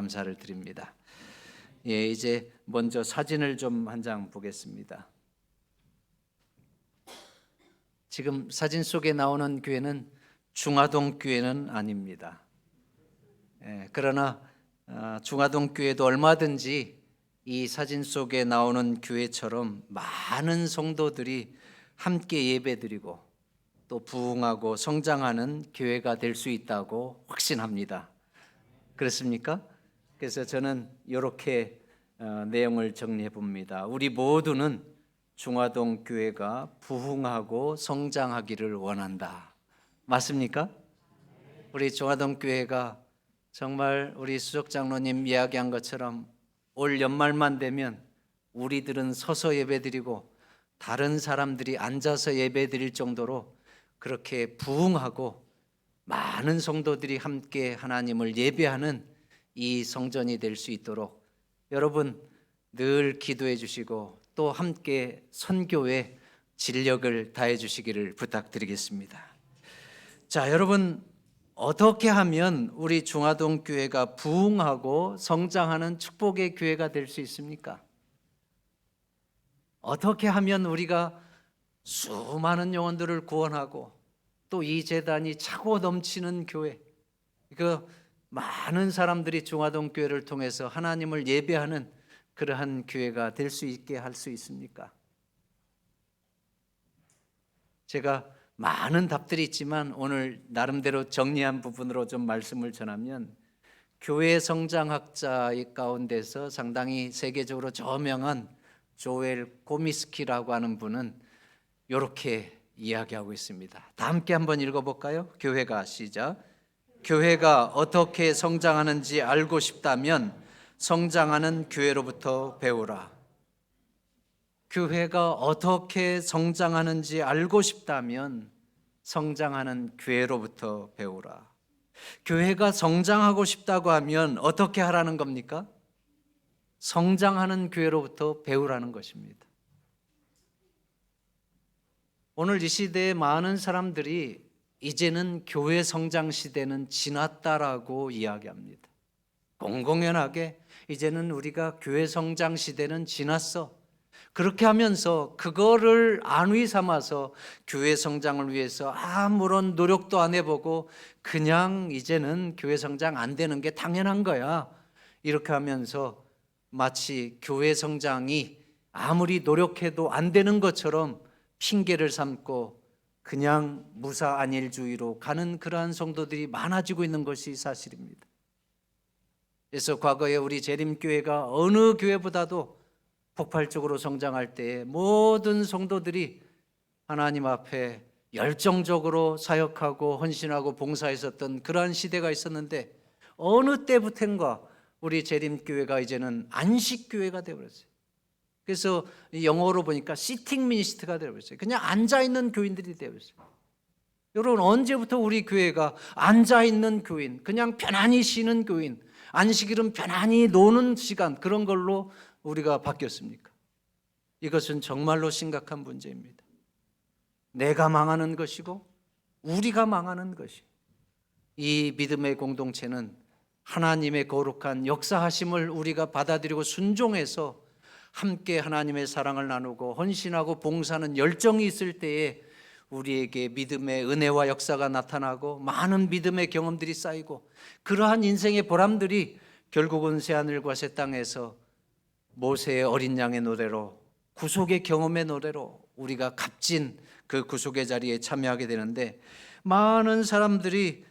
감사를 드립니다. 예, 이제 먼저 사진을 좀 한 장 보겠습니다. 지금 사진 속에 나오는 교회는 중화동 교회는 아닙니다. 예, 그러나 중화동 교회도 얼마든지 이 사진 속에 나오는 교회처럼 많은 성도들이 함께 예배드리고 또 부흥하고 성장하는 교회가 될 수 있다고 확신합니다. 그렇습니까? 그래서 저는 이렇게 내용을 정리해 봅니다. 우리 모두는 중화동 교회가 부흥하고 성장하기를 원한다. 맞습니까? 우리 중화동 교회가 정말 우리 수석 장로님 이야기한 것처럼 올 연말만 되면 우리들은 서서 예배드리고 다른 사람들이 앉아서 예배드릴 정도로 그렇게 부흥하고 많은 성도들이 함께 하나님을 예배하는 이 성전이 될 수 있도록 여러분 늘 기도해 주시고 또 함께 선교에 진력을 다해 주시기를 부탁드리겠습니다. 자, 여러분 어떻게 하면 우리 중화동 교회가 부흥하고 성장하는 축복의 교회가 될 수 있습니까? 어떻게 하면 우리가 수많은 영혼들을 구원하고 또 이 재단이 차고 넘치는 교회, 많은 사람들이 중화동 교회를 통해서 하나님을 예배하는 그러한 교회가 될 수 있게 할 수 있습니까? 제가 많은 답들이 있지만 오늘 나름대로 정리한 부분으로 좀 말씀을 전하면 교회 성장학자의 가운데서 상당히 세계적으로 저명한 조엘 고미스키라고 하는 분은 이렇게 이야기하고 있습니다. 다 함께 한번 읽어볼까요? 교회가 시작. 교회가 어떻게 성장하는지 알고 싶다면 성장하는 교회로부터 배우라. 교회가 어떻게 성장하는지 알고 싶다면 성장하는 교회로부터 배우라. 교회가 성장하고 싶다고 하면 어떻게 하라는 겁니까? 성장하는 교회로부터 배우라는 것입니다. 오늘 이 시대에 많은 사람들이 이제는 교회 성장 시대는 지났다라고 이야기합니다. 공공연하게 이제는 우리가 교회 성장 시대는 지났어. 그렇게 하면서 그거를 안위 삼아서 교회 성장을 위해서 아무런 노력도 안 해보고 그냥 이제는 교회 성장 안 되는 게 당연한 거야. 이렇게 하면서 마치 교회 성장이 아무리 노력해도 안 되는 것처럼 핑계를 삼고 그냥 무사안일주의로 가는 그러한 성도들이 많아지고 있는 것이 사실입니다. 그래서 과거에 우리 재림교회가 어느 교회보다도 폭발적으로 성장할 때에 모든 성도들이 하나님 앞에 열정적으로 사역하고 헌신하고 봉사했었던 그러한 시대가 있었는데 어느 때부터인가 우리 재림교회가 이제는 안식교회가 되어버렸어요. 그래서 영어로 보니까 시팅 미니스트가 되어버렸어요. 그냥 앉아있는 교인들이 되어버렸어요. 여러분 언제부터 우리 교회가 앉아있는 교인, 그냥 편안히 쉬는 교인, 안식일은 편안히 노는 시간 그런 걸로 우리가 바뀌었습니까? 이것은 정말로 심각한 문제입니다. 내가 망하는 것이고 우리가 망하는 것이. 이 믿음의 공동체는 하나님의 거룩한 역사하심을 우리가 받아들이고 순종해서 함께 하나님의 사랑을 나누고 헌신하고 봉사하는 열정이 있을 때에 우리에게 믿음의 은혜와 역사가 나타나고 많은 믿음의 경험들이 쌓이고 그러한 인생의 보람들이 결국은 새하늘과 새 땅에서 모세의 어린 양의 노래로 구속의 경험의 노래로 우리가 값진 그 구속의 자리에 참여하게 되는데 많은 사람들이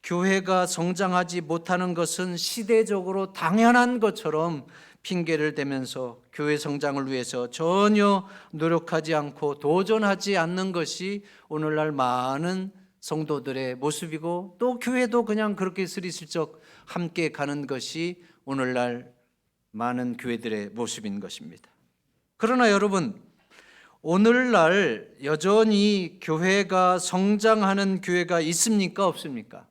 교회가 성장하지 못하는 것은 시대적으로 당연한 것처럼 핑계를 대면서 교회 성장을 위해서 전혀 노력하지 않고 도전하지 않는 것이 오늘날 많은 성도들의 모습이고 또 교회도 그냥 그렇게 스리슬쩍 함께 가는 것이 오늘날 많은 교회들의 모습인 것입니다. 그러나 여러분 오늘날 여전히 교회가 성장하는 교회가 있습니까? 없습니까?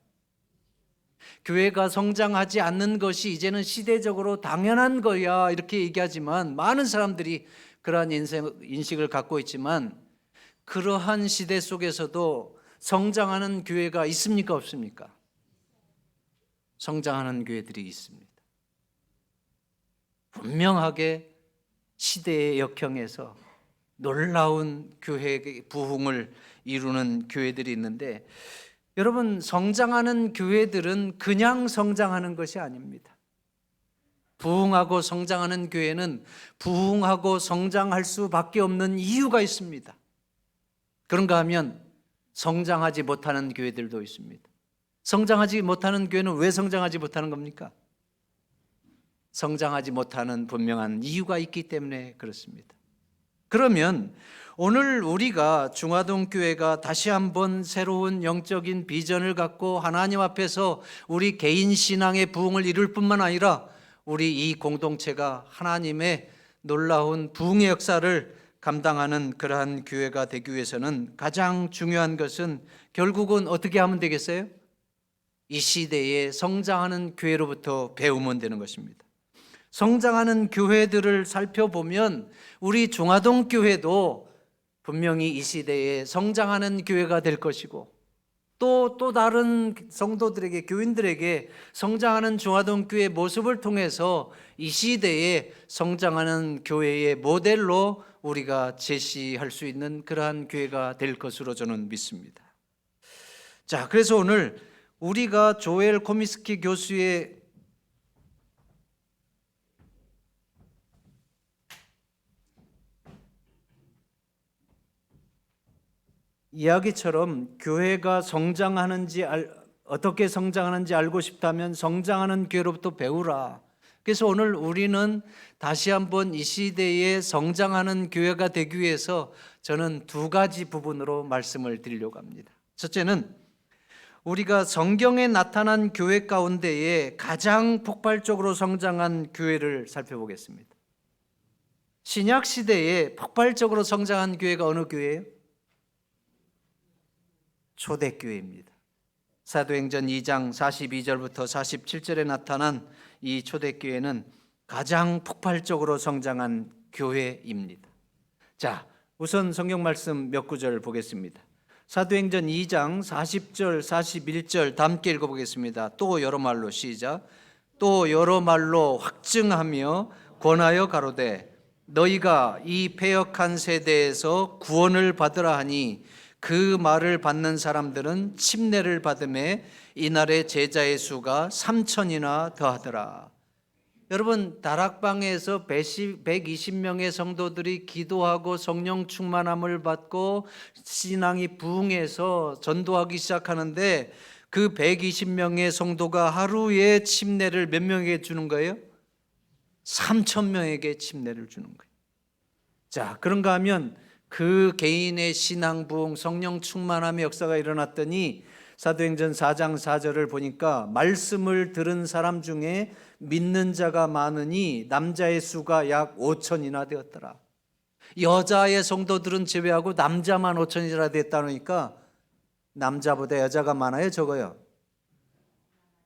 교회가 성장하지 않는 것이 이제는 시대적으로 당연한 거야 이렇게 얘기하지만 많은 사람들이 그러한 인식을 갖고 있지만 그러한 시대 속에서도 성장하는 교회가 있습니까? 없습니까? 성장하는 교회들이 있습니다. 분명하게 시대의 역형에서 놀라운 교회의 부흥을 이루는 교회들이 있는데, 여러분, 성장하는 교회들은 그냥 성장하는 것이 아닙니다. 부흥하고 성장하는 교회는 부흥하고 성장할 수밖에 없는 이유가 있습니다. 그런가 하면 성장하지 못하는 교회들도 있습니다. 성장하지 못하는 교회는 왜 성장하지 못하는 겁니까? 성장하지 못하는 분명한 이유가 있기 때문에 그렇습니다. 그러면 오늘 우리가 중화동 교회가 다시 한번 새로운 영적인 비전을 갖고 하나님 앞에서 우리 개인 신앙의 부흥을 이룰 뿐만 아니라 우리 이 공동체가 하나님의 놀라운 부흥의 역사를 감당하는 그러한 교회가 되기 위해서는 가장 중요한 것은 결국은 어떻게 하면 되겠어요? 이 시대에 성장하는 교회로부터 배우면 되는 것입니다. 성장하는 교회들을 살펴보면 우리 중화동 교회도 분명히 이 시대에 성장하는 교회가 될 것이고, 또 다른 성도들에게, 교인들에게 성장하는 중화동 교회의 모습을 통해서 이 시대에 성장하는 교회의 모델로 우리가 제시할 수 있는 그러한 교회가 될 것으로 저는 믿습니다. 자, 그래서 오늘 우리가 조엘 코미스키 교수의 이야기처럼 교회가 어떻게 성장하는지 알고 싶다면 성장하는 교회로부터 배우라. 그래서 오늘 우리는 다시 한번 이 시대에 성장하는 교회가 되기 위해서 저는 두 가지 부분으로 말씀을 드리려고 합니다. 첫째는 우리가 성경에 나타난 교회 가운데에 가장 폭발적으로 성장한 교회를 살펴보겠습니다. 신약 시대에 폭발적으로 성장한 교회가 어느 교회예요? 초대교회입니다. 사도행전 2장 42절부터 47절에 나타난 이 초대교회는 가장 폭발적으로 성장한 교회입니다. 자, 우선 성경 말씀 몇 구절 보겠습니다. 사도행전 2장 40절 41절 다 함께 읽어보겠습니다. 또 여러 말로 시작. 또 여러 말로 확증하며 권하여 가로되 너희가 이 패역한 세대에서 구원을 받으라 하니 그 말을 받는 사람들은 침례를 받음에 이날의 제자의 수가 3,000이나 더하더라. 여러분, 다락방에서 120명의 성도들이 기도하고 성령 충만함을 받고 신앙이 부흥해서 전도하기 시작하는데 그 120명의 성도가 하루에 침례를 몇 명에게 주는 거예요? 3,000명에게 침례를 주는 거예요. 자, 그런가 하면 그 개인의 신앙 부흥, 성령 충만함의 역사가 일어났더니 사도행전 4장 4절을 보니까 말씀을 들은 사람 중에 믿는 자가 많으니 남자의 수가 약 5,000이나 되었더라. 여자의 성도들은 제외하고 남자만 5,000이나 됐다니까 남자보다 여자가 많아요, 적어요?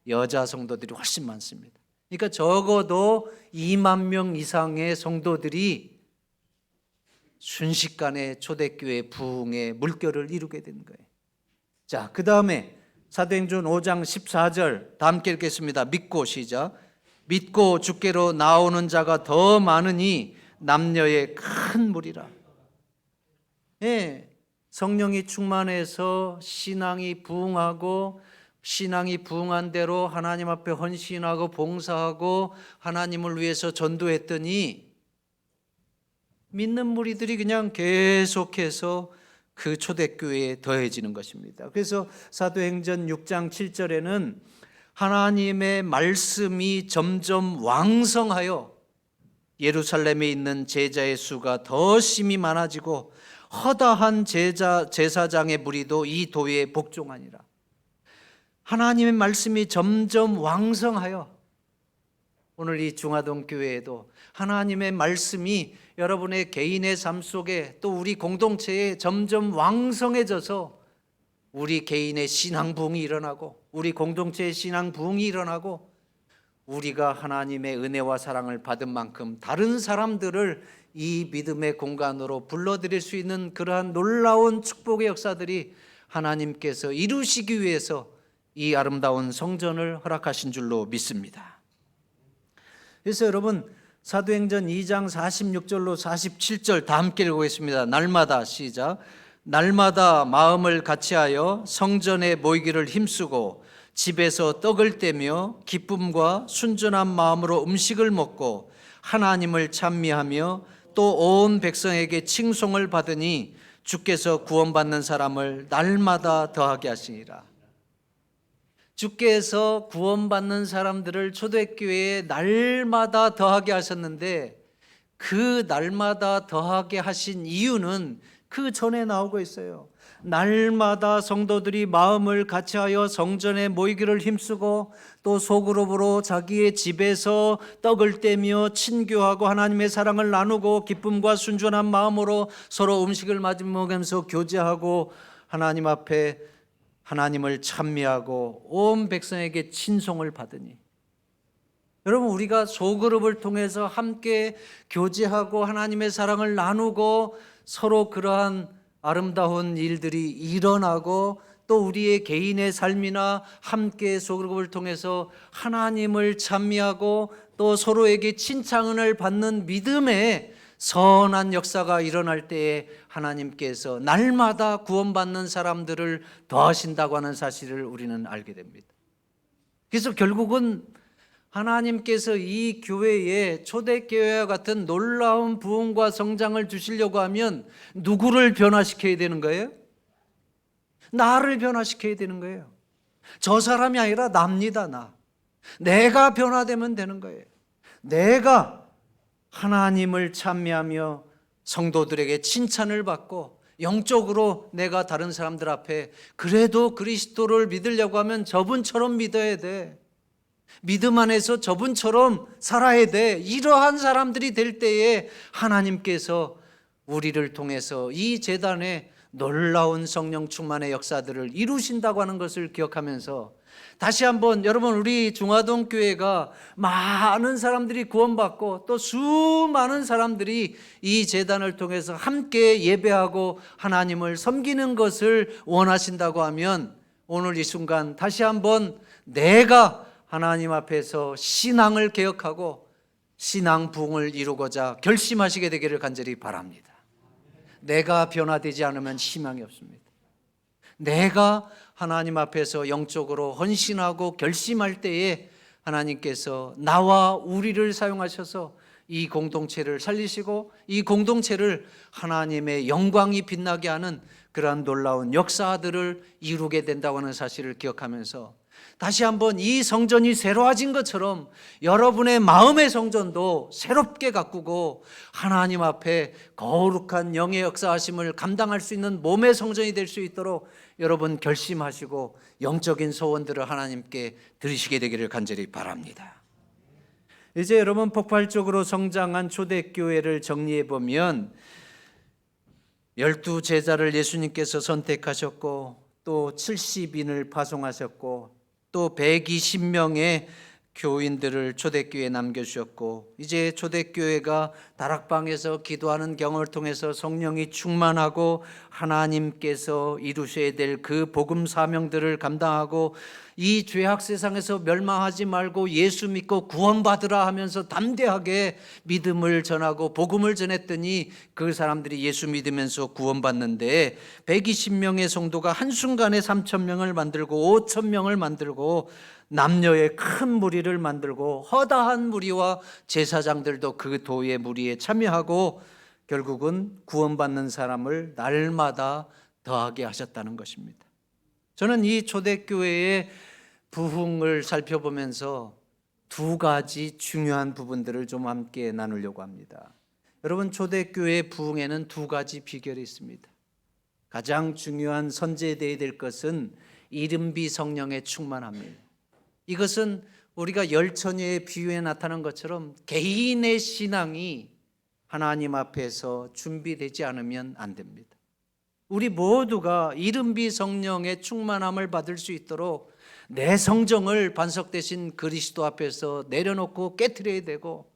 여자 성도들이 훨씬 많습니다. 그러니까 적어도 2만 명 이상의 성도들이 순식간에 초대교회 부흥의 물결을 이루게 된 거예요. 자, 그 다음에 사도행전 5장 14절 다 함께 읽겠습니다. 믿고 시작. 믿고 주께로 나오는 자가 더 많으니 남녀의 큰 무리라. 예, 성령이 충만해서 신앙이 부흥하고 신앙이 부흥한 대로 하나님 앞에 헌신하고 봉사하고 하나님을 위해서 전도했더니 믿는 무리들이 그냥 계속해서 그 초대교회에 더해지는 것입니다. 그래서 사도행전 6장 7절에는 하나님의 말씀이 점점 왕성하여 예루살렘에 있는 제자의 수가 더 심히 많아지고 허다한 제사장의 무리도 이 도에 복종하니라. 하나님의 말씀이 점점 왕성하여 오늘 이 중화동 교회에도 하나님의 말씀이 여러분의 개인의 삶 속에 또 우리 공동체에 점점 왕성해져서 우리 개인의 신앙 부흥이 일어나고 우리 공동체의 신앙 부흥이 일어나고 우리가 하나님의 은혜와 사랑을 받은 만큼 다른 사람들을 이 믿음의 공간으로 불러들일 수 있는 그러한 놀라운 축복의 역사들이 하나님께서 이루시기 위해서 이 아름다운 성전을 허락하신 줄로 믿습니다. 그래서 여러분, 사도행전 2장 46절로 47절 다 함께 읽겠습니다. 날마다 시작. 날마다 마음을 같이하여 성전에 모이기를 힘쓰고 집에서 떡을 떼며 기쁨과 순전한 마음으로 음식을 먹고 하나님을 찬미하며 또 온 백성에게 칭송을 받으니 주께서 구원받는 사람을 날마다 더하게 하시니라. 주께서 구원받는 사람들을 초대교회에 날마다 더하게 하셨는데 그 날마다 더하게 하신 이유는 그 전에 나오고 있어요. 날마다 성도들이 마음을 같이하여 성전에 모이기를 힘쓰고 또 소그룹으로 자기의 집에서 떡을 떼며 친교하고 하나님의 사랑을 나누고 기쁨과 순전한 마음으로 서로 음식을 먹으면서 교제하고 하나님 앞에 하나님을 찬미하고 온 백성에게 친송을 받으니, 여러분, 우리가 소그룹을 통해서 함께 교제하고 하나님의 사랑을 나누고 서로 그러한 아름다운 일들이 일어나고 또 우리의 개인의 삶이나 함께 소그룹을 통해서 하나님을 찬미하고 또 서로에게 칭찬을 받는 믿음의 선한 역사가 일어날 때에 하나님께서 날마다 구원받는 사람들을 더하신다고 하는 사실을 우리는 알게 됩니다. 그래서 결국은 하나님께서 이 교회에 초대교회와 같은 놀라운 부흥과 성장을 주시려고 하면 누구를 변화시켜야 되는 거예요? 나를 변화시켜야 되는 거예요. 저 사람이 아니라 납니다. 내가 변화되면 되는 거예요. 내가 하나님을 찬미하며 성도들에게 칭찬을 받고 영적으로 내가 다른 사람들 앞에 그래도 그리스도를 믿으려고 하면 저분처럼 믿어야 돼. 믿음 안에서 저분처럼 살아야 돼. 이러한 사람들이 될 때에 하나님께서 우리를 통해서 이 제단에 놀라운 성령 충만의 역사들을 이루신다고 하는 것을 기억하면서 다시 한번 여러분, 우리 중화동 교회가 많은 사람들이 구원받고 또 수많은 사람들이 이 제단을 통해서 함께 예배하고 하나님을 섬기는 것을 원하신다고 하면 오늘 이 순간 다시 한번 내가 하나님 앞에서 신앙을 개혁하고 신앙 부흥을 이루고자 결심하시게 되기를 간절히 바랍니다. 내가 변화되지 않으면 희망이 없습니다. 내가 하나님 앞에서 영적으로 헌신하고 결심할 때에 하나님께서 나와 우리를 사용하셔서 이 공동체를 살리시고 이 공동체를 하나님의 영광이 빛나게 하는 그러한 놀라운 역사들을 이루게 된다고 하는 사실을 기억하면서 다시 한번 이 성전이 새로워진 것처럼 여러분의 마음의 성전도 새롭게 가꾸고 하나님 앞에 거룩한 영의 역사하심을 감당할 수 있는 몸의 성전이 될 수 있도록 여러분 결심하시고 영적인 소원들을 하나님께 드리시게 되기를 간절히 바랍니다. 이제 여러분, 폭발적으로 성장한 초대교회를 정리해 보면 12제자를 예수님께서 선택하셨고 또 70인을 파송하셨고 또 120명의 교인들을 초대교회에 남겨주셨고 이제 초대교회가 다락방에서 기도하는 경험을 통해서 성령이 충만하고 하나님께서 이루셔야 될 그 복음 사명들을 감당하고 이 죄악 세상에서 멸망하지 말고 예수 믿고 구원받으라 하면서 담대하게 믿음을 전하고 복음을 전했더니 그 사람들이 예수 믿으면서 구원받는데 120명의 성도가 한순간에 3,000명을 만들고 5,000명을 만들고 남녀의 큰 무리를 만들고 허다한 무리와 제사장들도 그 도의 무리에 참여하고 결국은 구원받는 사람을 날마다 더하게 하셨다는 것입니다. 저는 이 초대교회의 부흥을 살펴보면서 두 가지 중요한 부분들을 좀 함께 나누려고 합니다. 여러분, 초대교회의 부흥에는 두 가지 비결이 있습니다. 가장 중요한 선제되어야 될 것은 이른비 성령의 충만함입니다. 이것은 우리가 열처녀의 비유에 나타난 것처럼 개인의 신앙이 하나님 앞에서 준비되지 않으면 안 됩니다. 우리 모두가 이른비 성령의 충만함을 받을 수 있도록 내 성정을 반석 대신 그리스도 앞에서 내려놓고 깨트려야 되고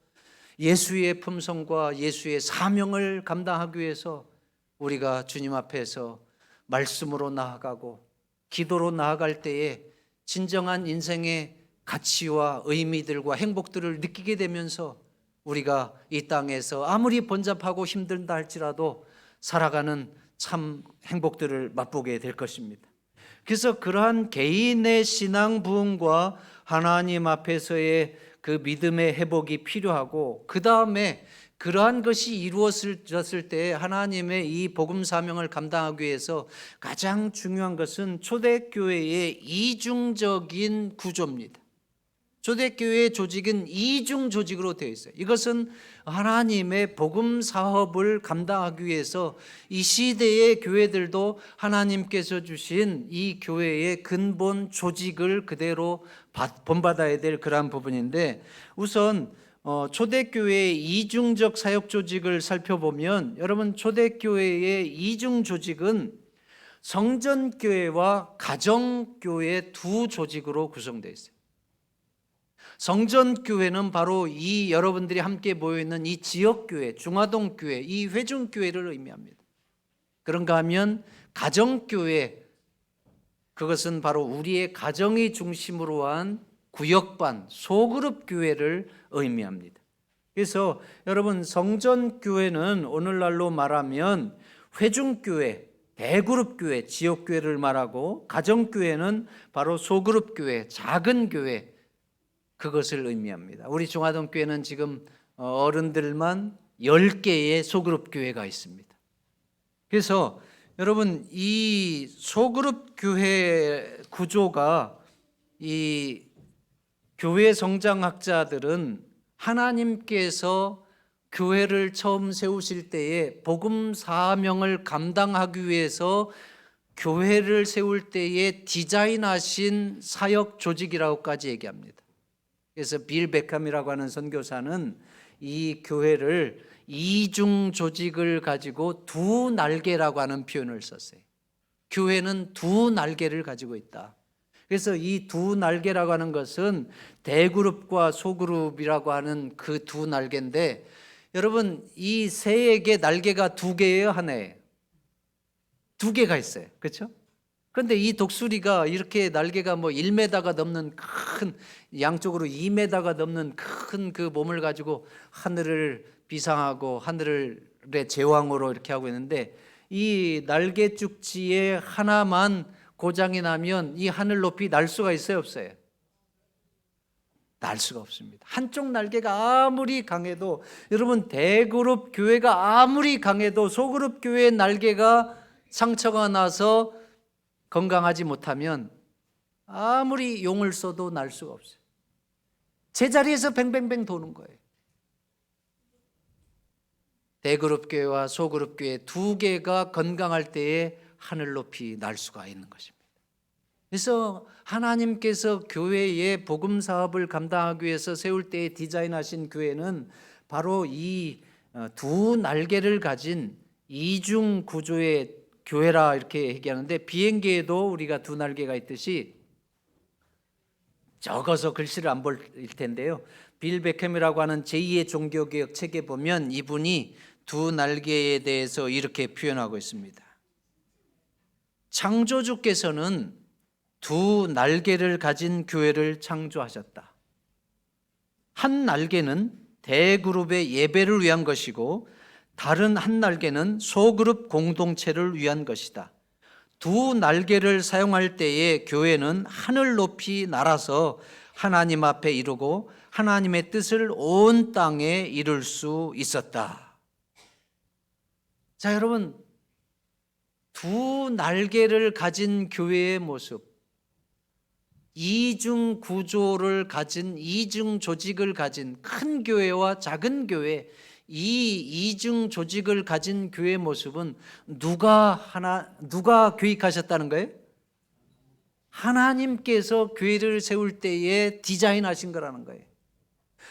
예수의 품성과 예수의 사명을 감당하기 위해서 우리가 주님 앞에서 말씀으로 나아가고 기도로 나아갈 때에 진정한 인생의 가치와 의미들과 행복들을 느끼게 되면서 우리가 이 땅에서 아무리 번잡하고 힘들다 할지라도 살아가는 참 행복들을 맛보게 될 것입니다. 그래서 그러한 개인의 신앙 부흥과 하나님 앞에서의 그 믿음의 회복이 필요하고, 그 다음에 그러한 것이 이루어졌을 때 하나님의 이 복음 사명을 감당하기 위해서 가장 중요한 것은 초대교회의 이중적인 구조입니다. 초대교회의 조직은 이중 조직으로 되어 있어요. 이것은 하나님의 복음 사업을 감당하기 위해서 이 시대의 교회들도 하나님께서 주신 이 교회의 근본 조직을 그대로 본받아야 될 그러한 부분인데, 우선 초대교회의 이중적 사역 조직을 살펴보면, 여러분, 초대교회의 이중 조직은 성전교회와 가정교회 두 조직으로 구성되어 있어요. 성전교회는 바로 이 여러분들이 함께 모여있는 이 지역교회, 중화동교회, 이 회중교회를 의미합니다. 그런가 하면 가정교회, 그것은 바로 우리의 가정이 중심으로 한 구역반, 소그룹 교회를 의미합니다. 그래서 여러분, 성전교회는 오늘날로 말하면 회중교회, 대그룹 교회, 지역교회를 말하고, 가정교회는 바로 소그룹 교회, 작은 교회, 그것을 의미합니다. 우리 중화동교회는 지금 어른들만 10개의 소그룹 교회가 있습니다. 그래서 여러분, 이 소그룹 교회 구조가, 이 교회 성장학자들은 하나님께서 교회를 처음 세우실 때에 복음 사명을 감당하기 위해서 교회를 세울 때에 디자인하신 사역 조직이라고까지 얘기합니다. 그래서 빌 베컴이라고 하는 선교사는 이 교회를 이중 조직을 가지고 두 날개라고 하는 표현을 썼어요. 교회는 두 날개를 가지고 있다. 그래서 이 두 날개라고 하는 것은 대그룹과 소그룹이라고 하는 그 두 날개인데, 여러분, 이 새에게 날개가 두 개예요, 하나예요? 두 개가 있어요. 그렇죠? 그런데 이 독수리가 이렇게 날개가 뭐 1m가 넘는 큰, 양쪽으로 2m가 넘는 큰 그 몸을 가지고 하늘을 비상하고 하늘의 제왕으로 이렇게 하고 있는데, 이 날개 쭉지에 하나만 고장이 나면 이 하늘 높이 날 수가 있어요, 없어요? 날 수가 없습니다. 한쪽 날개가 아무리 강해도, 여러분, 대그룹 교회가 아무리 강해도 소그룹 교회의 날개가 상처가 나서 건강하지 못하면 아무리 용을 써도 날 수가 없어요. 제자리에서 뱅뱅뱅 도는 거예요. 대그룹 교회와 소그룹 교회 두 개가 건강할 때에 하늘 높이 날 수가 있는 것입니다. 그래서 하나님께서 교회의 복음 사업을 감당하기 위해서 세울 때에 디자인하신 교회는 바로 이 두 날개를 가진 이중 구조의 교회라 이렇게 얘기하는데, 비행기에도 우리가 두 날개가 있듯이, 적어서 글씨를 안 볼 텐데요, 빌 베컴이라고 하는 제2의 종교개혁 책에 보면 이분이 두 날개에 대해서 이렇게 표현하고 있습니다. 창조주께서는 두 날개를 가진 교회를 창조하셨다. 한 날개는 대그룹의 예배를 위한 것이고, 다른 한 날개는 소그룹 공동체를 위한 것이다. 두 날개를 사용할 때에 교회는 하늘 높이 날아서 하나님 앞에 이루고 하나님의 뜻을 온 땅에 이룰 수 있었다. 자, 여러분, 두 날개를 가진 교회의 모습, 이중 구조를 가진, 이중 조직을 가진 큰 교회와 작은 교회, 이 이중 조직을 가진 교회의 모습은 누가 계획하셨다는 거예요? 하나님께서 교회를 세울 때에 디자인하신 거라는 거예요.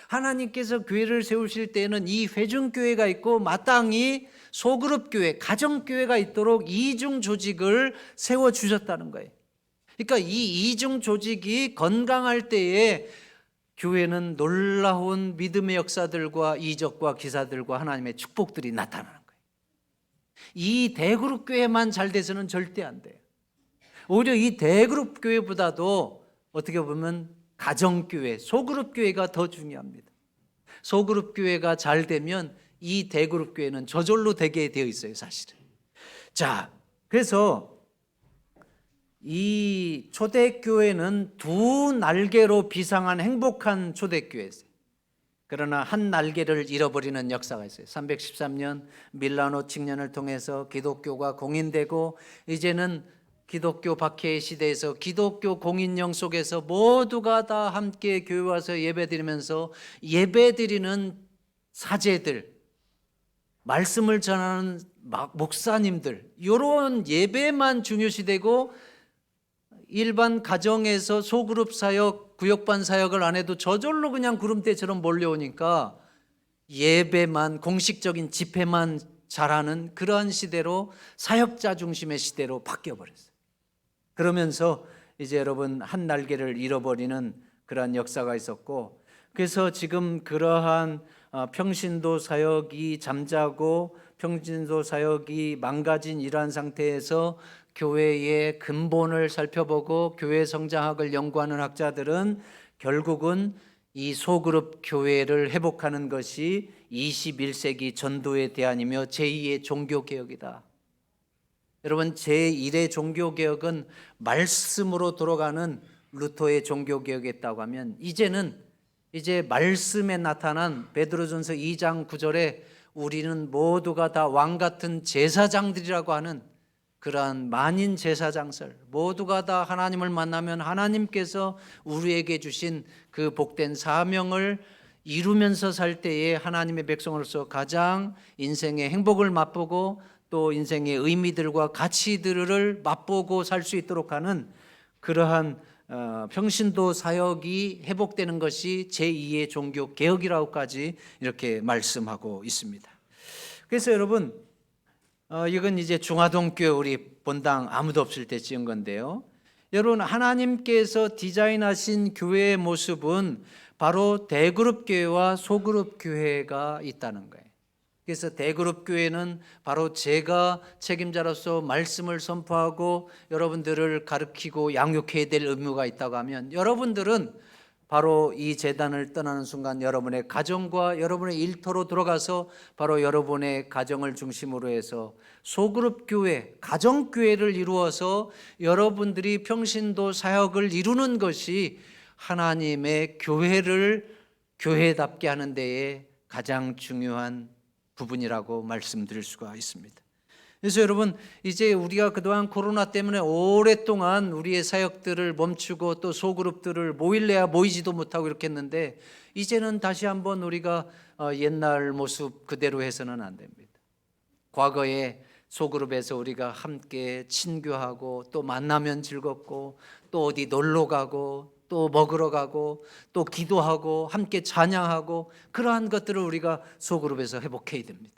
하나님께서 교회를 세우실 때에는 이 회중교회가 있고 마땅히 소그룹 교회, 가정교회가 있도록 이중 조직을 세워주셨다는 거예요. 그러니까 이 이중 조직이 건강할 때에 교회는 놀라운 믿음의 역사들과 이적과 기사들과 하나님의 축복들이 나타나는 거예요. 이 대그룹 교회만 잘 돼서는 절대 안 돼요. 오히려 이 대그룹 교회보다도 어떻게 보면 가정교회, 소그룹 교회가 더 중요합니다. 소그룹 교회가 잘 되면 이 대그룹 교회는 저절로 되게 되어 있어요, 사실은. 자, 그래서 이 초대교회는 두 날개로 비상한 행복한 초대교회였어요. 그러나 한 날개를 잃어버리는 역사가 있어요. 313년 밀라노 칙년을 통해서 기독교가 공인되고 이제는 기독교 박해의 시대에서 기독교 공인령 속에서 모두가 다 함께 교회 와서 예배드리면서 예배드리는 사제들, 말씀을 전하는 목사님들, 이런 예배만 중요시되고 일반 가정에서 소그룹 사역, 구역반 사역을 안 해도 저절로 그냥 구름대처럼 몰려오니까 예배만, 공식적인 집회만 잘하는 그러한 시대로, 사역자 중심의 시대로 바뀌어버렸어요. 그러면서 이제 여러분 한 날개를 잃어버리는 그러한 역사가 있었고, 그래서 지금 그러한 평신도 사역이 잠자고 평신도 사역이 망가진 이러한 상태에서 교회의 근본을 살펴보고 교회 성장학을 연구하는 학자들은 결국은 이 소그룹 교회를 회복하는 것이 21세기 전도의 대안이며 제2의 종교개혁이다. 여러분, 제1의 종교개혁은 말씀으로 돌아가는 루터의 종교개혁이었다고 하면, 이제 말씀에 나타난 베드로전서 2장 9절에 우리는 모두가 다 왕같은 제사장들이라고 하는 그러한 만인 제사장설, 모두가 다 하나님을 만나면 하나님께서 우리에게 주신 그 복된 사명을 이루면서 살 때에 하나님의 백성으로서 가장 인생의 행복을 맛보고 또 인생의 의미들과 가치들을 맛보고 살 수 있도록 하는 그러한 평신도 사역이 회복되는 것이 제2의 종교 개혁이라고까지 이렇게 말씀하고 있습니다. 그래서 여러분, 이건 이제 중화동 교회 우리 본당 아무도 없을 때 지은 건데요. 여러분, 하나님께서 디자인하신 교회의 모습은 바로 대그룹 교회와 소그룹 교회가 있다는 거예요. 그래서 대그룹 교회는 바로 제가 책임자로서 말씀을 선포하고 여러분들을 가르치고 양육해야 될 의무가 있다고 하면, 여러분들은 바로 이 재단을 떠나는 순간 여러분의 가정과 여러분의 일터로 들어가서 바로 여러분의 가정을 중심으로 해서 소그룹 교회, 가정교회를 이루어서 여러분들이 평신도 사역을 이루는 것이 하나님의 교회를 교회답게 하는 데에 가장 중요한 부분이라고 말씀드릴 수가 있습니다. 그래서 여러분, 이제 우리가 그동안 코로나 때문에 오랫동안 우리의 사역들을 멈추고 또 소그룹들을 모일래야 모이지도 못하고 이렇게 했는데, 이제는 다시 한번 우리가 옛날 모습 그대로 해서는 안 됩니다. 과거에 소그룹에서 우리가 함께 친교하고 또 만나면 즐겁고 또 어디 놀러 가고 또 먹으러 가고 또 기도하고 함께 찬양하고, 그러한 것들을 우리가 소그룹에서 회복해야 됩니다.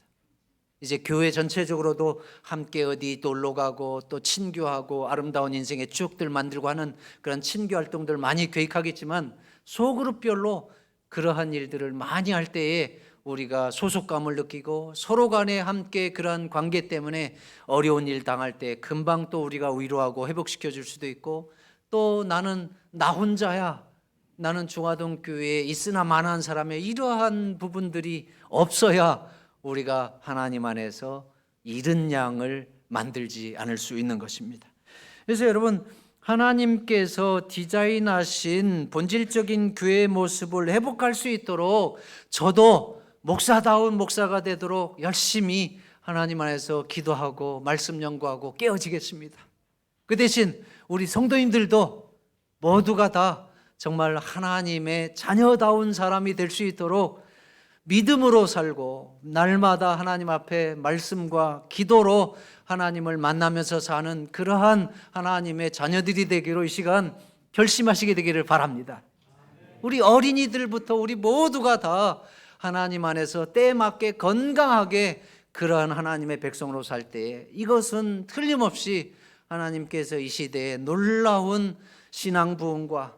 이제 교회 전체적으로도 함께 어디 놀러 가고 또 친교하고 아름다운 인생의 추억들 만들고 하는 그런 친교 활동들 많이 계획하겠지만, 소그룹별로 그러한 일들을 많이 할 때에 우리가 소속감을 느끼고 서로 간에 함께 그러한 관계 때문에 어려운 일 당할 때 금방 또 우리가 위로하고 회복시켜 줄 수도 있고, 또 나는 나 혼자야, 나는 중화동 교회에 있으나 마나한 사람의 이러한 부분들이 없어야 우리가 하나님 안에서 이른 양을 만들지 않을 수 있는 것입니다. 그래서 여러분, 하나님께서 디자인하신 본질적인 교회의 모습을 회복할 수 있도록 저도 목사다운 목사가 되도록 열심히 하나님 안에서 기도하고 말씀 연구하고 깨어지겠습니다. 그 대신 우리 성도님들도 모두가 다 정말 하나님의 자녀다운 사람이 될 수 있도록 믿음으로 살고 날마다 하나님 앞에 말씀과 기도로 하나님을 만나면서 사는 그러한 하나님의 자녀들이 되기로 이 시간 결심하시게 되기를 바랍니다. 우리 어린이들부터 우리 모두가 다 하나님 안에서 때에 맞게 건강하게 그러한 하나님의 백성으로 살 때에 이것은 틀림없이 하나님께서 이 시대에 놀라운 신앙 부흥과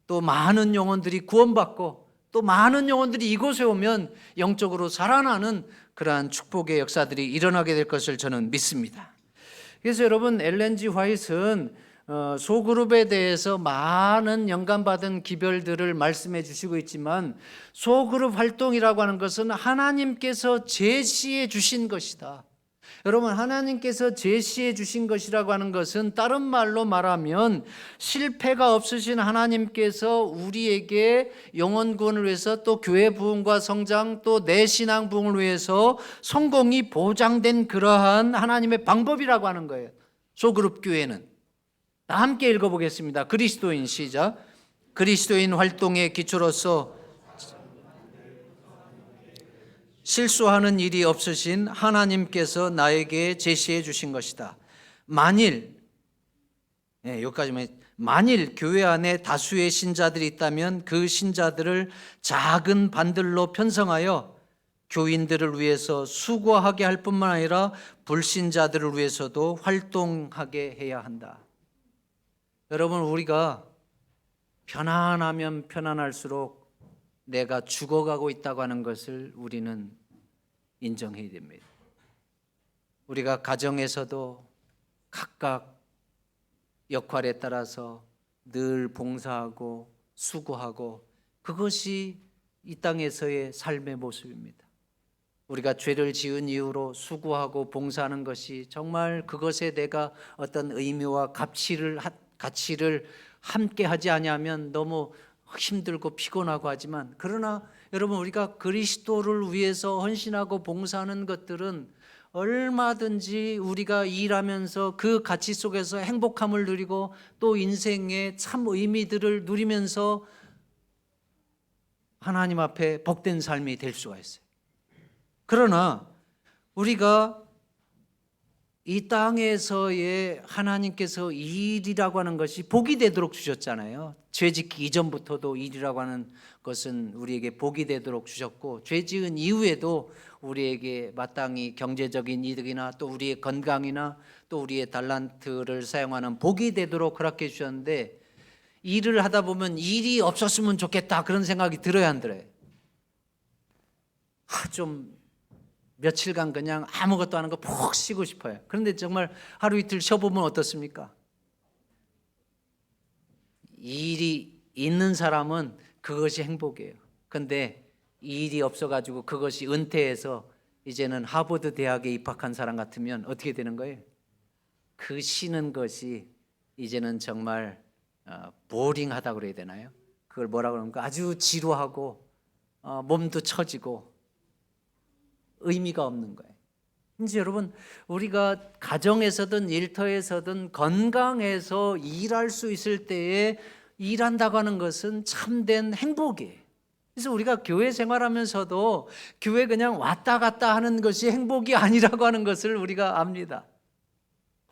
또 많은 영혼들이 구원받고 또 많은 영혼들이 이곳에 오면 영적으로 살아나는 그러한 축복의 역사들이 일어나게 될 것을 저는 믿습니다. 그래서 여러분, 엘렌 G 화이트는 소그룹에 대해서 많은 영감받은 기별들을 말씀해 주시고 있지만 소그룹 활동이라고 하는 것은 하나님께서 제시해 주신 것이다. 여러분, 하나님께서 제시해 주신 것이라고 하는 것은 다른 말로 말하면 실패가 없으신 하나님께서 우리에게 영혼 구원을 위해서 또 교회 부흥과 성장 또 내 신앙 부흥을 위해서 성공이 보장된 그러한 하나님의 방법이라고 하는 거예요. 소그룹 교회는. 함께 읽어보겠습니다. 그리스도인 시작. 그리스도인 활동의 기초로서 실수하는 일이 없으신 하나님께서 나에게 제시해 주신 것이다. 만일 여기까지만, 만일 교회 안에 다수의 신자들이 있다면 그 신자들을 작은 반들로 편성하여 교인들을 위해서 수고하게 할 뿐만 아니라 불신자들을 위해서도 활동하게 해야 한다. 여러분, 우리가 편안하면 편안할수록 내가 죽어가고 있다고 하는 것을 우리는 인정해야 됩니다. 우리가 가정에서도 각각 역할에 따라서 늘 봉사하고 수고하고 그것이 이 땅에서의 삶의 모습입니다. 우리가 죄를 지은 이후로 수고하고 봉사하는 것이 정말 그것에 내가 어떤 의미와 가치를 함께 하지 아니하면 너무 힘들고 피곤하고 하지만, 그러나 여러분, 우리가 그리스도를 위해서 헌신하고 봉사하는 것들은 얼마든지 우리가 일하면서 그 가치 속에서 행복함을 누리고 또 인생의 참 의미들을 누리면서 하나님 앞에 복된 삶이 될 수가 있어요. 그러나 우리가 이 땅에서의 하나님께서 일이라고 하는 것이 복이 되도록 주셨잖아요. 죄 짓기 이전부터도 일이라고 하는 것은 우리에게 복이 되도록 주셨고, 죄 지은 이후에도 우리에게 마땅히 경제적인 이득이나 또 우리의 건강이나 또 우리의 달란트를 사용하는 복이 되도록 허락해 주셨는데, 일을 하다 보면 일이 없었으면 좋겠다 그런 생각이 들어야 안 들어요? 좀 며칠간 그냥 아무것도 안 하는 거 푹 쉬고 싶어요. 그런데 정말 하루 이틀 쉬어보면 어떻습니까? 일이 있는 사람은 그것이 행복이에요. 근데 일이 없어가지고 그것이 은퇴해서 이제는 하버드 대학에 입학한 사람 같으면 어떻게 되는 거예요? 그 쉬는 것이 이제는 정말 보링하다고 그래야 되나요? 그걸 뭐라고 그러는가? 아주 지루하고 몸도 처지고 의미가 없는 거예요. 이제 여러분, 우리가 가정에서든 일터에서든 건강해서 일할 수 있을 때에 일한다고 하는 것은 참된 행복이에요. 그래서 우리가 교회 생활하면서도 교회 그냥 왔다 갔다 하는 것이 행복이 아니라고 하는 것을 우리가 압니다.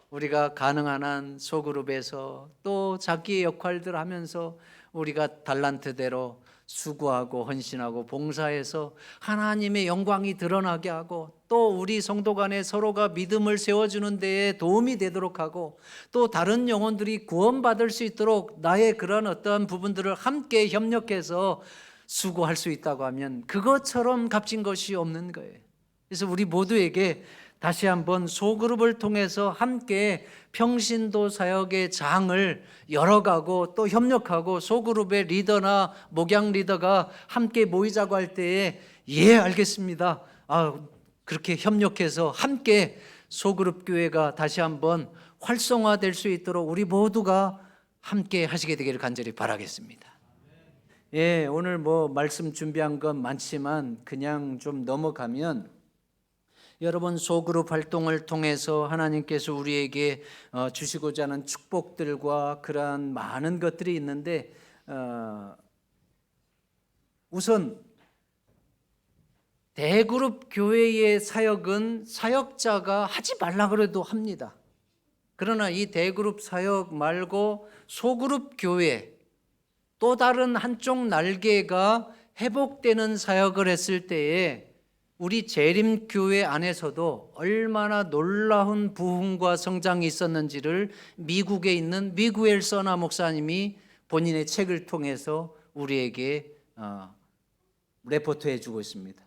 우리가 가능한 한 소그룹에서 또 자기의 역할들 하면서 우리가 달란트대로 수고하고 헌신하고 봉사해서 하나님의 영광이 드러나게 하고 또 우리 성도 간에 서로가 믿음을 세워주는 데에 도움이 되도록 하고 또 다른 영혼들이 구원받을 수 있도록 나의 그런 어떤 부분들을 함께 협력해서 수고할 수 있다고 하면 그것처럼 값진 것이 없는 거예요. 그래서 우리 모두에게 다시 한번 소그룹을 통해서 함께 평신도 사역의 장을 열어가고 또 협력하고 소그룹의 리더나 목양 리더가 함께 모이자고 할 때에 알겠습니다. 그렇게 협력해서 함께 소그룹 교회가 다시 한번 활성화될 수 있도록 우리 모두가 함께 하시게 되기를 간절히 바라겠습니다. 오늘 말씀 준비한 건 많지만 그냥 좀 넘어가면, 여러분, 소그룹 활동을 통해서 하나님께서 우리에게 주시고자 하는 축복들과 그러한 많은 것들이 있는데, 우선 대그룹 교회의 사역은 사역자가 하지 말라 그래도 합니다. 그러나 이 대그룹 사역 말고 소그룹 교회, 또 다른 한쪽 날개가 회복되는 사역을 했을 때에 우리 재림교회 안에서도 얼마나 놀라운 부흥과 성장이 있었는지를 미국에 있는 미구엘 서나 목사님이 본인의 책을 통해서 우리에게 레포트해 주고 있습니다.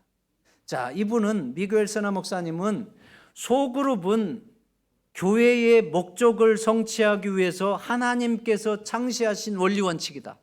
자, 이분은, 미구엘 서나 목사님은 소그룹은 교회의 목적을 성취하기 위해서 하나님께서 창시하신 원리 원칙이다.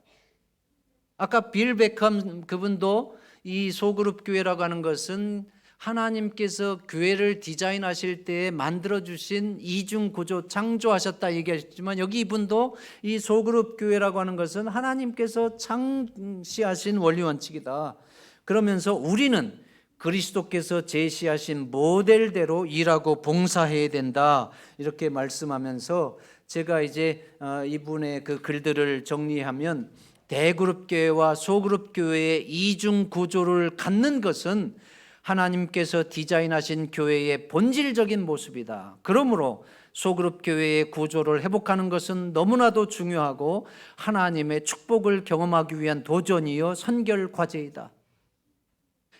아까 빌 베컴 그분도 이 소그룹 교회라고 하는 것은 하나님께서 교회를 디자인하실 때 만들어주신 이중 구조 창조하셨다 얘기하셨지만, 여기 이분도 이 소그룹 교회라고 하는 것은 하나님께서 창시하신 원리 원칙이다. 그러면서 우리는 그리스도께서 제시하신 모델대로 일하고 봉사해야 된다, 이렇게 말씀하면서 제가 이제 이분의 그 글들을 정리하면, 대그룹 교회와 소그룹 교회의 이중 구조를 갖는 것은 하나님께서 디자인하신 교회의 본질적인 모습이다. 그러므로 소그룹 교회의 구조를 회복하는 것은 너무나도 중요하고 하나님의 축복을 경험하기 위한 도전이요 선결 과제이다.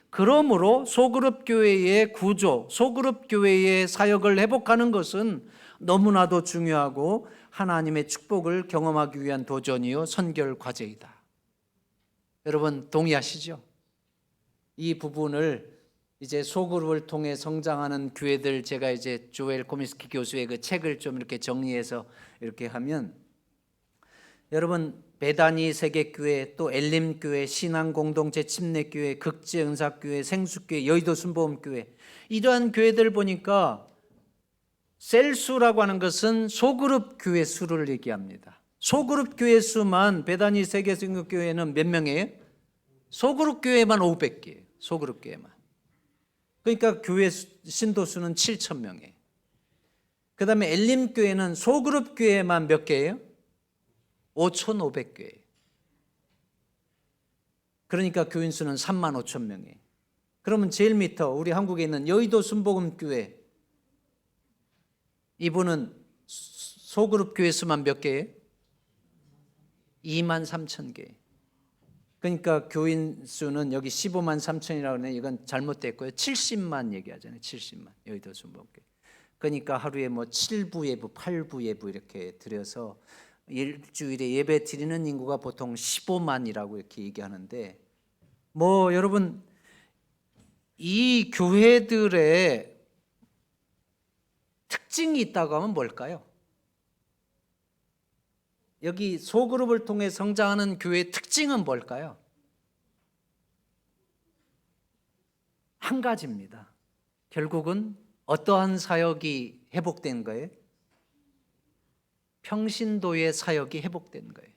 그러므로 소그룹 교회의 구조, 소그룹 교회의 사역을 회복하는 것은 너무나도 중요하고 하나님의 축복을 경험하기 위한 도전이요 선결 과제이다. 여러분 동의하시죠? 이 부분을 이제 소그룹을 통해 성장하는 교회들, 제가 이제 조엘 코미스키 교수의 그 책을 좀 이렇게 정리해서 이렇게 하면, 여러분 베다니 세계교회, 또 엘림교회, 신앙공동체 침례교회, 극지은사교회, 생수교회, 여의도 순복음교회, 이러한 교회들 보니까 셀수라고 하는 것은 소그룹 교회 수를 얘기합니다. 소그룹 교회 수만 베다니 세계교회는 몇 명이에요? 소그룹 교회만 500개예요. 소그룹 교회만. 그러니까 교회 신도 수는 7,000명이에요. 그 다음에 엘림교회는 소그룹 교회만 몇 개예요? 5,500교회. 그러니까 교인 수는 35,000명이에요. 그러면 제일 밑에 우리 한국에 있는 여의도 순복음교회, 이분은 소그룹 교회 수만 몇 개예요? 23,000개. 그러니까 교인 수는 여기 15만 3천이라고 하네. 이건 잘못됐고요. 70만 얘기하잖아요. 70만. 여의도 순복음교회. 그러니까 하루에 뭐 7부 예부, 8부 예부 이렇게 드려서 일주일에 예배 드리는 인구가 보통 15만이라고 이렇게 얘기하는데, 뭐 여러분 이 교회들의 특징이 있다고 하면 뭘까요? 여기 소그룹을 통해 성장하는 교회의 특징은 뭘까요? 한 가지입니다. 결국은 어떠한 사역이 회복된 거예요? 평신도의 사역이 회복된 거예요.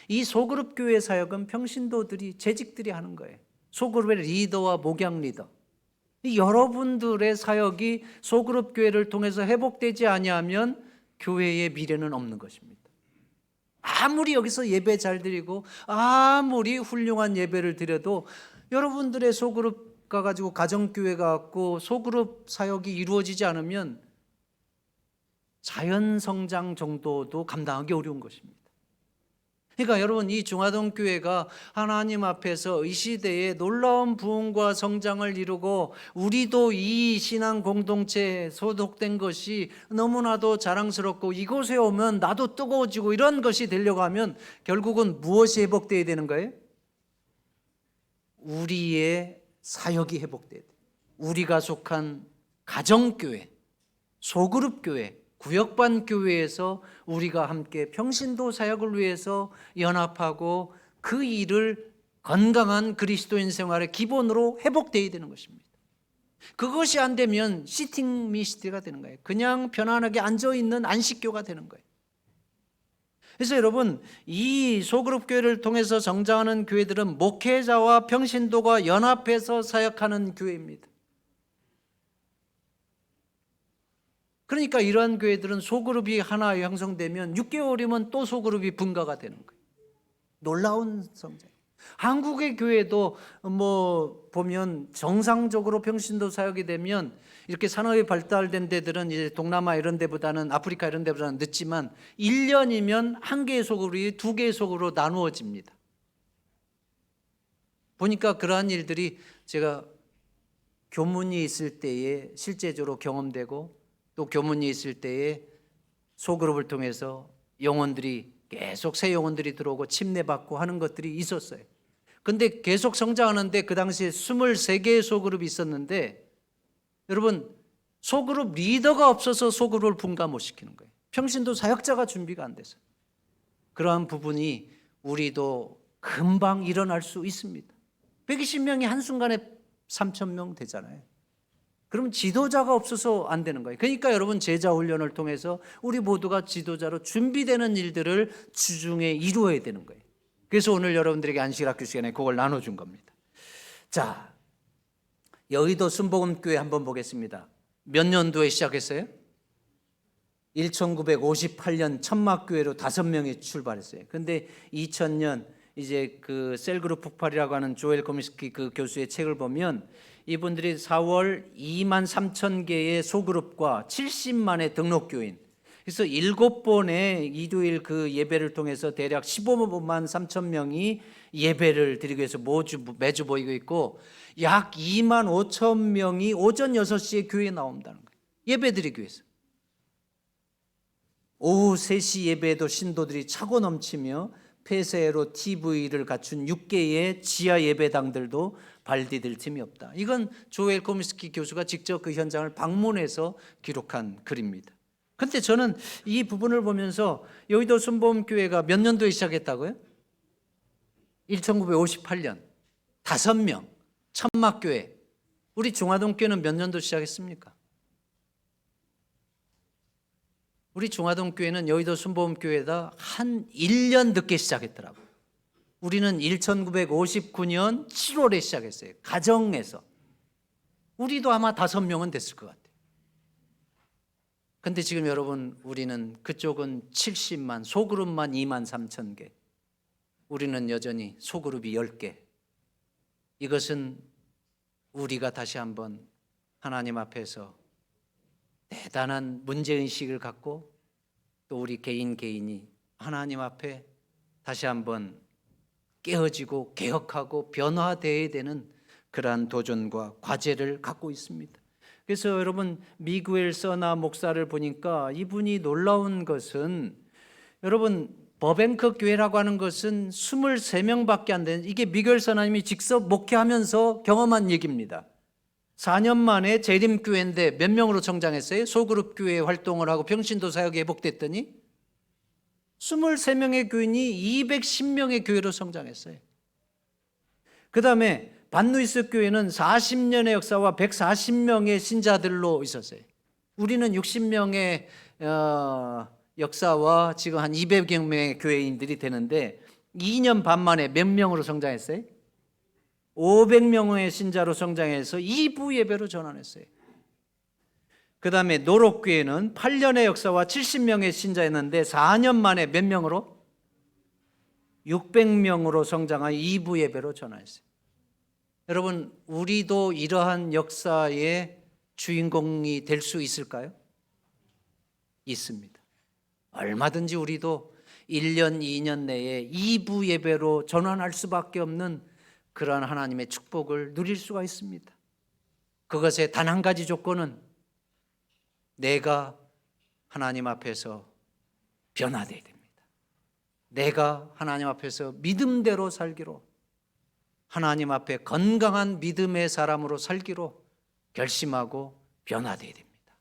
이 소그룹 교회 사역은 평신도들이, 재직들이 하는 거예요. 소그룹의 리더와 목양 리더, 이 여러분들의 사역이 소그룹 교회를 통해서 회복되지 아니하면 교회의 미래는 없는 것입니다. 아무리 여기서 예배 잘 드리고 아무리 훌륭한 예배를 드려도 여러분들의 소그룹 가가지고 가정교회가 갖고 소그룹 사역이 이루어지지 않으면 자연성장 정도도 감당하기 어려운 것입니다. 그러니까 여러분 이 중화동 교회가 하나님 앞에서 이 시대에 놀라운 부흥과 성장을 이루고 우리도 이 신앙 공동체에 소속된 것이 너무나도 자랑스럽고 이곳에 오면 나도 뜨거워지고 이런 것이 되려고 하면 결국은 무엇이 회복되어야 되는 거예요? 우리의 사역이 회복돼야 돼요. 우리가 속한 가정교회, 소그룹 교회, 구역반 교회에서 우리가 함께 평신도 사역을 위해서 연합하고 그 일을 건강한 그리스도인 생활의 기본으로 회복되어야 되는 것입니다. 그것이 안 되면 시팅 미니스트리가 되는 거예요. 그냥 편안하게 앉아있는 안식교가 되는 거예요. 그래서 여러분 이 소그룹 교회를 통해서 성장하는 교회들은 목회자와 평신도가 연합해서 사역하는 교회입니다. 그러니까 이러한 교회들은 소그룹이 하나 형성되면 6개월이면 또 소그룹이 분가가 되는 거예요. 놀라운 성장. 한국의 교회도 뭐 보면 정상적으로 평신도 사역이 되면 이렇게 산업이 발달된 데들은 이제 동남아 이런 데보다는, 아프리카 이런 데보다는 늦지만 1년이면 한 개의 소그룹이 두 개의 소그룹으로 나누어집니다. 보니까 그러한 일들이 제가 교문이 있을 때에 실제적으로 경험되고, 또 교문이 있을 때에 소그룹을 통해서 영혼들이 계속 새 영혼들이 들어오고 침례받고 하는 것들이 있었어요. 근데 계속 성장하는데 그 당시에 23개의 소그룹이 있었는데, 여러분 소그룹 리더가 없어서 소그룹을 분가 못 시키는 거예요. 평신도 사역자가 준비가 안 돼서. 그러한 부분이 우리도 금방 일어날 수 있습니다. 120명이 한순간에 3,000명 되잖아요. 그러면 지도자가 없어서 안 되는 거예요. 그러니까 여러분 제자 훈련을 통해서 우리 모두가 지도자로 준비되는 일들을 주중에 이루어야 되는 거예요. 그래서 오늘 여러분들에게 안식일학교 시간에 그걸 나눠준 겁니다. 자, 여의도 순복음교회 한번 보겠습니다. 몇 년도에 시작했어요? 1958년 천막교회로 5명이 출발했어요. 근데 2000년 이제 그 셀그룹 폭발이라고 하는 조엘 코미스키 그 교수의 책을 보면 이분들이 4월 23,000개의 소그룹과 70만의 등록교인, 그래서 7번의 일요일 그 예배를 통해서 대략 15만 3천 명이 예배를 드리기 위해서 매주 모이고 있고, 약 2만 5천 명이 오전 6시에 교회에 나온다는 거예요. 예배 드리기 위해서. 오후 3시 예배에도 신도들이 차고 넘치며 폐쇄로 TV를 갖춘 6개의 지하 예배당들도 발디딜 틈이 없다. 이건 조엘 코미스키 교수가 직접 그 현장을 방문해서 기록한 글입니다. 그런데 저는 이 부분을 보면서 여의도 순복음교회가 몇 년도에 시작했다고요? 1958년 5명 천막교회. 우리 중화동교회는 몇 년도 시작했습니까? 우리 중화동교회는 여의도 순복음교회다 한 1년 늦게 시작했더라고요. 우리는 1959년 7월에 시작했어요. 가정에서. 우리도 아마 5명은 됐을 것 같아요. 근데 지금 여러분, 우리는 그쪽은 70만, 소그룹만 2만 3천 개. 우리는 여전히 소그룹이 10개. 이것은 우리가 다시 한번 하나님 앞에서 대단한 문제의식을 갖고 또 우리 개인이 하나님 앞에 다시 한번 깨어지고 개혁하고 변화되어야 되는 그러한 도전과 과제를 갖고 있습니다. 그래서 여러분, 미구엘 서나 목사를 보니까 이분이 놀라운 것은, 여러분 버뱅크 교회라고 하는 것은 23명밖에 안 되는, 이게 미구엘 서나님이 직접 목회하면서 경험한 얘기입니다. 4년 만에 재림교회인데 몇 명으로 성장했어요? 소그룹 교회 활동을 하고 평신도 사역이 회복됐더니 23명의 교인이 210명의 교회로 성장했어요. 그 다음에 반누이스 교회는 40년의 역사와 140명의 신자들로 있었어요. 우리는 60명의 역사와 지금 한 200명의 교회인들이 되는데 2년 반 만에 몇 명으로 성장했어요? 500명의 신자로 성장해서 2부 예배로 전환했어요. 그 다음에 노록교회는 8년의 역사와 70명의 신자였는데 4년 만에 몇 명으로? 600명으로 성장한 2부 예배로 전환했어요. 여러분, 우리도 이러한 역사의 주인공이 될 수 있을까요? 있습니다. 얼마든지 우리도 1년, 2년 내에 2부 예배로 전환할 수밖에 없는 그러한 하나님의 축복을 누릴 수가 있습니다. 그것의 단 한 가지 조건은 내가 하나님 앞에서 변화되어야 됩니다. 내가 하나님 앞에서 믿음대로 살기로, 하나님 앞에 건강한 믿음의 사람으로 살기로 결심하고 변화되어야 됩니다.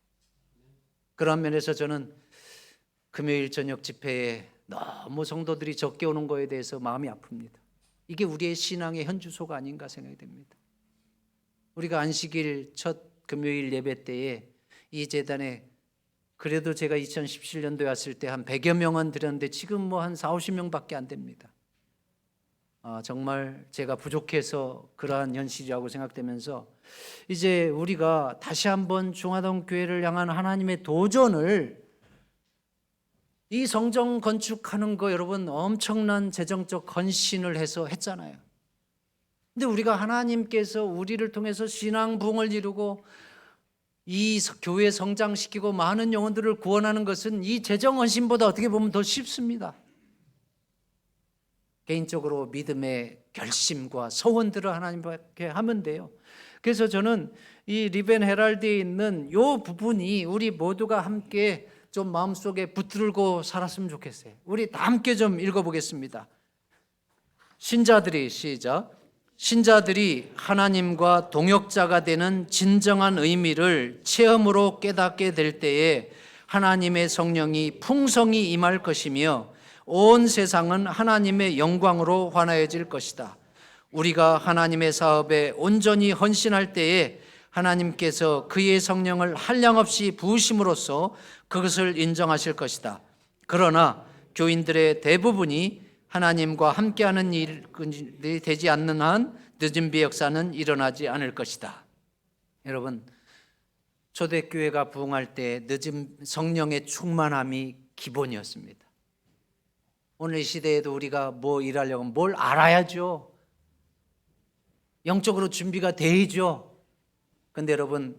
그런 면에서 저는 금요일 저녁 집회에 너무 성도들이 적게 오는 거에 대해서 마음이 아픕니다. 이게 우리의 신앙의 현주소가 아닌가 생각이 됩니다. 우리가 안식일 첫 금요일 예배 때에 이 재단에 그래도 제가 2017년도에 왔을 때 한 100여 명은 드렸는데 지금 뭐 한 40-50명밖에 안 됩니다. 정말 제가 부족해서 그러한 현실이라고 생각되면서 이제 우리가 다시 한번 중화동 교회를 향한 하나님의 도전을, 이 성전 건축하는 거 여러분 엄청난 재정적 헌신을 해서 했잖아요. 근데 우리가 하나님께서 우리를 통해서 신앙 부흥을 이루고 이 교회 성장시키고 많은 영혼들을 구원하는 것은 이 재정 헌신보다 어떻게 보면 더 쉽습니다. 개인적으로 믿음의 결심과 소원들을 하나님께 하면 돼요. 그래서 저는 이 리벤 헤랄드에 있는 이 부분이 우리 모두가 함께 좀 마음속에 붙들고 살았으면 좋겠어요. 우리 다 함께 좀 읽어보겠습니다. 신자들이 시작. 신자들이 하나님과 동역자가 되는 진정한 의미를 체험으로 깨닫게 될 때에 하나님의 성령이 풍성히 임할 것이며 온 세상은 하나님의 영광으로 환하여질 것이다. 우리가 하나님의 사업에 온전히 헌신할 때에 하나님께서 그의 성령을 한량없이 부으심으로써 그것을 인정하실 것이다. 그러나 교인들의 대부분이 하나님과 함께하는 일이 되지 않는 한 늦은 비 역사는 일어나지 않을 것이다. 여러분, 초대교회가 부흥할 때 늦은 성령의 충만함이 기본이었습니다. 오늘 이 시대에도 우리가 뭐 일하려고 뭘 알아야죠. 영적으로 준비가 되죠. 근데 여러분,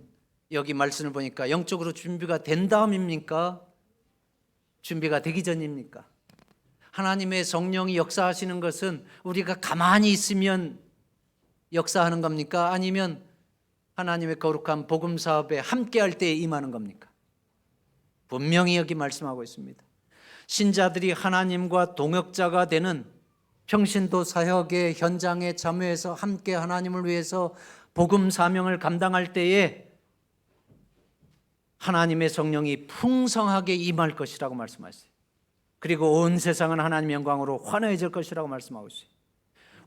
여기 말씀을 보니까 영적으로 준비가 된 다음입니까? 준비가 되기 전입니까? 하나님의 성령이 역사하시는 것은 우리가 가만히 있으면 역사하는 겁니까? 아니면 하나님의 거룩한 복음 사업에 함께할 때에 임하는 겁니까? 분명히 여기 말씀하고 있습니다. 신자들이 하나님과 동역자가 되는 평신도 사역의 현장에 참여해서 함께 하나님을 위해서 복음 사명을 감당할 때에 하나님의 성령이 풍성하게 임할 것이라고 말씀하셨어요. 그리고 온 세상은 하나님의 영광으로 환해질 것이라고 말씀하고 있어요.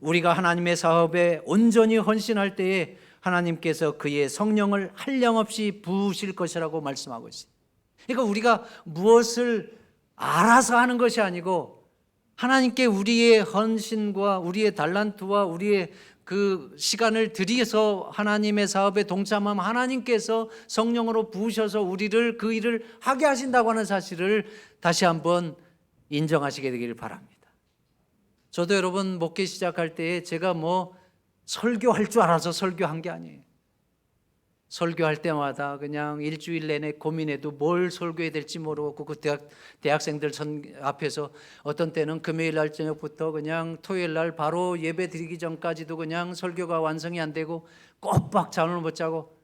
우리가 하나님의 사업에 온전히 헌신할 때에 하나님께서 그의 성령을 한량없이 부으실 것이라고 말씀하고 있어요. 그러니까 우리가 무엇을 알아서 하는 것이 아니고 하나님께 우리의 헌신과 우리의 달란트와 우리의 그 시간을 들여서 하나님의 사업에 동참하면 하나님께서 성령으로 부으셔서 우리를 그 일을 하게 하신다고 하는 사실을 다시 한번 인정하시게 되기를 바랍니다. 저도 여러분 목회 시작할 때에 제가 뭐 설교할 줄 알아서 설교한 게 아니에요. 설교할 때마다 그냥 일주일 내내 고민해도 뭘 설교해야 될지 모르고 그 대학생들 앞에서 어떤 때는 금요일 날 저녁부터 그냥 토요일 날 바로 예배 드리기 전까지도 그냥 설교가 완성이 안 되고 꼬박 잠을 못 자고,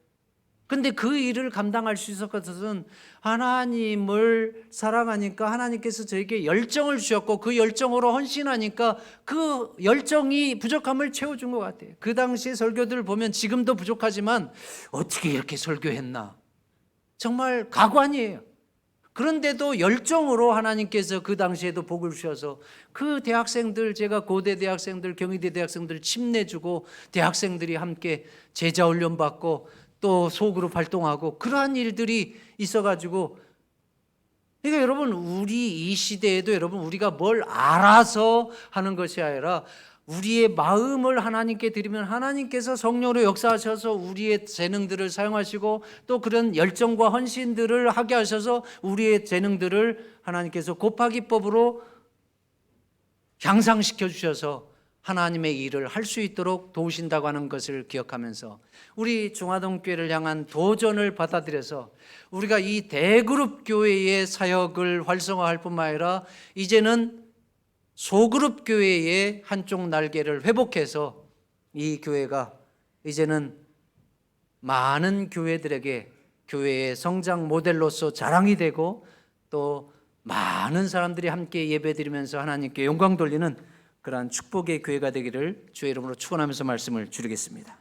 근데 그 일을 감당할 수 있었던 것은 하나님을 사랑하니까 하나님께서 저에게 열정을 주셨고 그 열정으로 헌신하니까 그 열정이 부족함을 채워준 것 같아요. 그 당시의 설교들을 보면 지금도 부족하지만 어떻게 이렇게 설교했나 정말 가관이에요. 그런데도 열정으로 하나님께서 그 당시에도 복을 주셔서 그 대학생들, 제가 고대 대학생들, 경희대 대학생들 침내주고 대학생들이 함께 제자 훈련 받고 또 소그룹 활동하고 그러한 일들이 있어가지고, 그러니까 여러분 우리 이 시대에도 여러분 우리가 뭘 알아서 하는 것이 아니라 우리의 마음을 하나님께 드리면 하나님께서 성령으로 역사하셔서 우리의 재능들을 사용하시고 또 그런 열정과 헌신들을 하게 하셔서 우리의 재능들을 하나님께서 곱하기법으로 향상시켜 주셔서 하나님의 일을 할 수 있도록 도우신다고 하는 것을 기억하면서 우리 중화동교회를 향한 도전을 받아들여서 우리가 이 대그룹 교회의 사역을 활성화할 뿐만 아니라 이제는 소그룹 교회의 한쪽 날개를 회복해서 이 교회가 이제는 많은 교회들에게 교회의 성장 모델로서 자랑이 되고 또 많은 사람들이 함께 예배드리면서 하나님께 영광 돌리는 그러한 축복의 교회가 되기를 주의 이름으로 축원하면서 말씀을 줄이겠습니다.